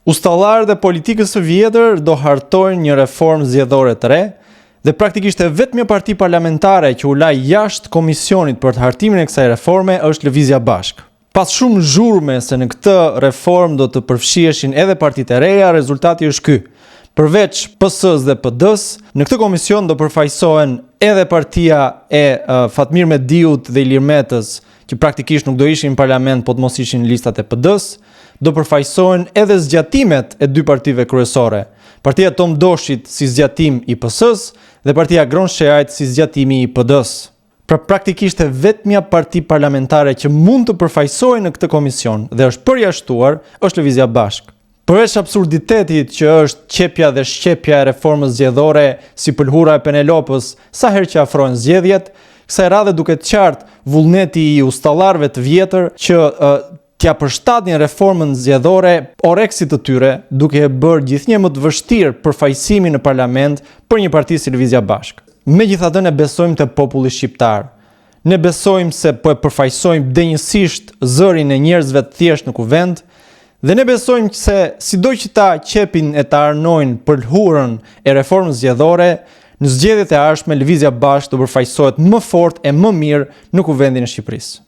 Ustallarët e politikës së vjetër do hartojnë një reformë zgjedhore të re dhe praktikisht e vetmja parti parlamentare që u la jashtë komisionit për të hartimin e kësaj reforme është Lëvizja Bashkë. Pas shumë zhurme se në këtë reformë do të përfshiheshin edhe partitë e reja, rezultati është ky. Përveç PS-s dhe PD-s, në këtë komision do përfaqësohen edhe partia e Fatmir Mediut dhe Ilir Metës, që praktikisht nuk do ishin në parlament, po të mos ishin listat e PD-s, do përfaqësohen edhe zgjatimet e dy partive kryesore. Partia Tom Doshit si zgjatim i PS-s dhe partia Gron Shehajt si zgjatimi i PD-s. Pra praktikisht e vetmja parti parlamentare që mund të përfaqësohej në këtë komision dhe është përjashtuar është Lëvizja Bashkë. Përveç absurditetit që është qepja dhe shqepja e reformës zgjedhore si pëlhura e Penelopës sa herë që afrohen zgjedhjet, kësaj radhe duket qartë vullneti i ustallarëve të vjetër që t'ja përshtatnin reformën zgjedhore oreksit të tyre, duke e bërë gjithnjë më të vështirë përfaqësimin në parlament për një parti si Lëvizja Bashkë. Megjithatë ne besojmë te populli shqiptar. Ne besojmë se po e përfaqësojmë denjësisht zërin e njerëzve të thjeshtë në kuvend, dhe ne besojmë se sido që ta qepin e ta arnojnë pëlhurën e reformës zgjedhore, në zgjedhjet e ardhshme Lëvizja Bashkë do përfaqësohet më fort e më mirë në kuvendin e Shqipërisë.